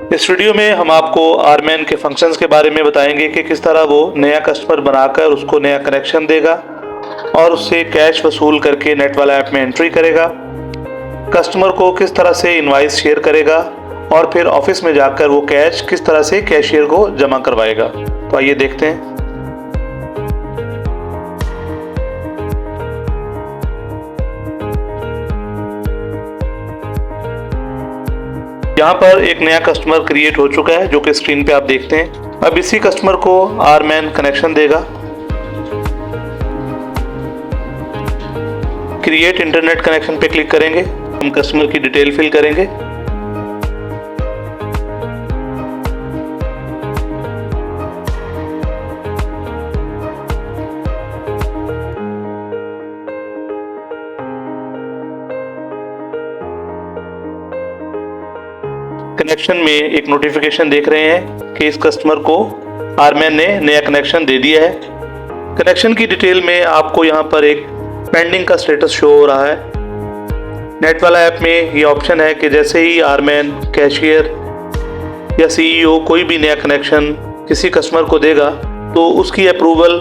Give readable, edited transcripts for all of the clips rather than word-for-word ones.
इस वीडियो में हम आपको आरमैन के फंक्शंस के बारे में बताएंगे कि किस तरह वो नया कस्टमर बनाकर उसको नया कनेक्शन देगा और उससे कैश वसूल करके नेट वाला ऐप में एंट्री करेगा, कस्टमर को किस तरह से इनवॉइस शेयर करेगा और फिर ऑफिस में जाकर वो कैश किस तरह से कैशियर को जमा करवाएगा। तो आइए देखते हैं। यहाँ पर एक नया कस्टमर क्रिएट हो चुका है जो कि स्क्रीन पे आप देखते हैं। अब इसी कस्टमर को आरमैन कनेक्शन देगा। क्रिएट इंटरनेट कनेक्शन पे क्लिक करेंगे, हम कस्टमर की डिटेल फिल करेंगे। कनेक्शन में एक नोटिफिकेशन देख रहे हैं कि इस कस्टमर को आरमैन ने नया कनेक्शन दे दिया है। कनेक्शन की डिटेल में आपको यहाँ पर एक पेंडिंग का स्टेटस शो हो रहा है। नेट वाला ऐप में ये ऑप्शन है कि जैसे ही आरमैन, कैशियर या सीईओ कोई भी नया कनेक्शन किसी कस्टमर को देगा तो उसकी अप्रूवल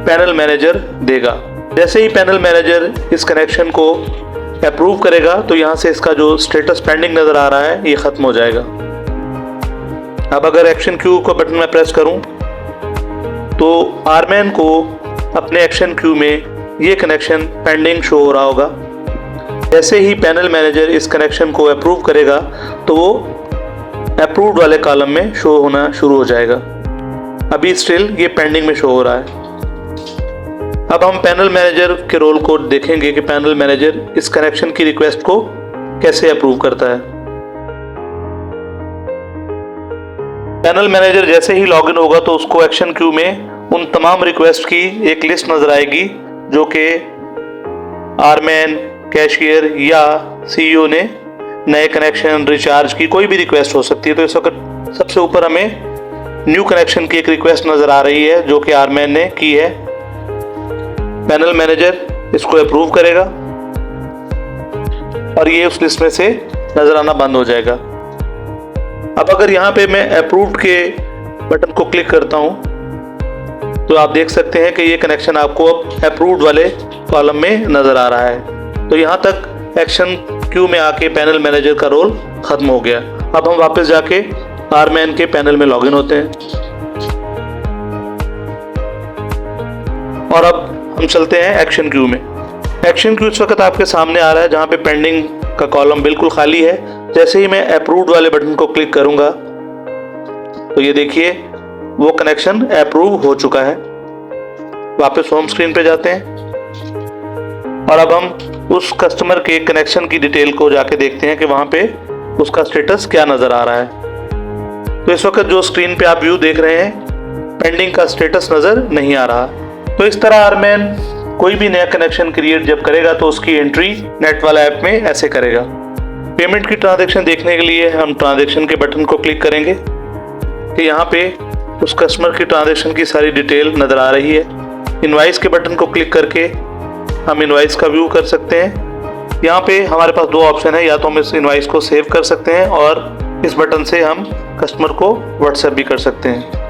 पैनल मैनेजर देगा। जैसे ही पैनल मैनेजर इस कनेक्शन को अप्रूव करेगा तो यहाँ से इसका जो स्टेटस पेंडिंग नज़र आ रहा है ये ख़त्म हो जाएगा। अब अगर एक्शन क्यू को बटन में प्रेस करूँ तो आरमैन को अपने एक्शन क्यू में ये कनेक्शन पेंडिंग शो हो रहा होगा। जैसे ही पैनल मैनेजर इस कनेक्शन को अप्रूव करेगा तो वो अप्रूव्ड वाले कॉलम में शो होना शुरू हो जाएगा। अभी स्टिल ये पेंडिंग में शो हो रहा है। अब हम पैनल मैनेजर के रोल को देखेंगे कि पैनल मैनेजर इस कनेक्शन की रिक्वेस्ट को कैसे अप्रूव करता है। पैनल मैनेजर जैसे ही लॉगिन होगा तो उसको एक्शन क्यू में उन तमाम रिक्वेस्ट की एक लिस्ट नजर आएगी जो कि आरमैन, कैशियर या सीईओ ने नए कनेक्शन, रिचार्ज की कोई भी रिक्वेस्ट हो सकती है। तो इस वक्त सबसे ऊपर हमें न्यू कनेक्शन की एक रिक्वेस्ट नजर आ रही है जो कि आरमैन ने की है। पैनल मैनेजर इसको अप्रूव करेगा और ये उस लिस्ट में से नजर आना बंद हो जाएगा। अब अगर यहाँ पे मैं अप्रूव्ड के बटन को क्लिक करता हूँ तो आप देख सकते हैं कि ये कनेक्शन आपको अब अप्रूव्ड वाले कॉलम में नजर आ रहा है। तो यहाँ तक एक्शन क्यू में आके पैनल मैनेजर का रोल खत्म हो गया। अब हम वापस जाके आरमैन के पैनल में लॉगिन होते हैं और अब हम चलते हैं एक्शन क्यू में। एक्शन क्यू इस वक्त आपके सामने आ रहा है जहाँ पे पेंडिंग का कॉलम बिल्कुल खाली है। जैसे ही मैं अप्रूव्ड वाले बटन को क्लिक करूंगा तो ये देखिए वो कनेक्शन अप्रूव हो चुका है। वापस होम स्क्रीन पे जाते हैं और अब हम उस कस्टमर के कनेक्शन की डिटेल को जाके देखते हैं कि वहाँ पे उसका स्टेटस क्या नज़र आ रहा है। तो इस वक्त जो स्क्रीन पे आप व्यू देख रहे हैं पेंडिंग का स्टेटस नज़र नहीं आ रहा। तो इस तरह आरमैन कोई भी नया कनेक्शन क्रिएट जब करेगा तो उसकी एंट्री नेट वाला ऐप में ऐसे करेगा। पेमेंट की ट्रांजैक्शन देखने के लिए हम ट्रांजैक्शन के बटन को क्लिक करेंगे कि यहाँ पे उस कस्टमर की ट्रांजैक्शन की सारी डिटेल नज़र आ रही है। इनवॉइस के बटन को क्लिक करके हम इनवॉइस का व्यू कर सकते हैं। यहाँ पे हमारे पास दो ऑप्शन है, या तो हम इस इनवॉइस को सेव कर सकते हैं और इस बटन से हम कस्टमर को व्हाट्सएप भी कर सकते हैं।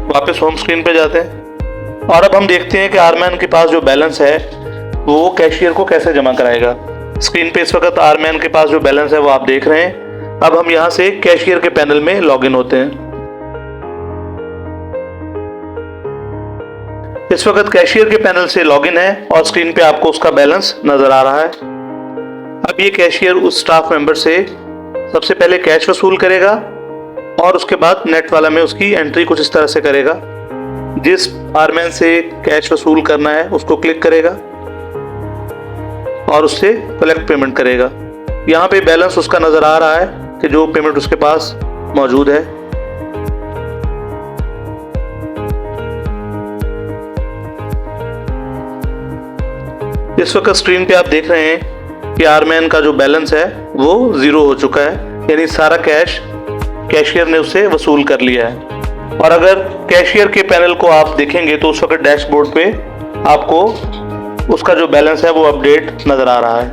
वापस होम स्क्रीन पे जाते हैं और अब हम देखते हैं कि आरमैन के पास जो बैलेंस है वो कैशियर को कैसे जमा कराएगा। स्क्रीन पे इस वक्त आरमैन के पास जो बैलेंस है वो आप देख रहे हैं। अब हम यहाँ से कैशियर के पैनल में लॉगिन होते हैं। इस वक्त कैशियर के पैनल से लॉगिन है और स्क्रीन पे आपको उसका बैलेंस नजर आ रहा है। अब ये कैशियर उस स्टाफ मेंबर से सबसे पहले कैश वसूल करेगा और उसके बाद नेट वाला में उसकी एंट्री कुछ इस तरह से करेगा। जिस आरमैन से कैश वसूल करना है उसको क्लिक करेगा और उससे कलेक्ट पेमेंट करेगा। यहाँ पे बैलेंस उसका नजर आ रहा है कि जो पेमेंट उसके पास मौजूद है। इस वक्त स्क्रीन पे आप देख रहे हैं कि आरमैन का जो बैलेंस है वो 0 हो चुका है, यानी सारा कैश कैशियर ने उससे वसूल कर लिया है। और अगर कैशियर के पैनल को आप देखेंगे तो उस वक्त डैशबोर्ड पे आपको उसका जो बैलेंस है वो अपडेट नज़र आ रहा है।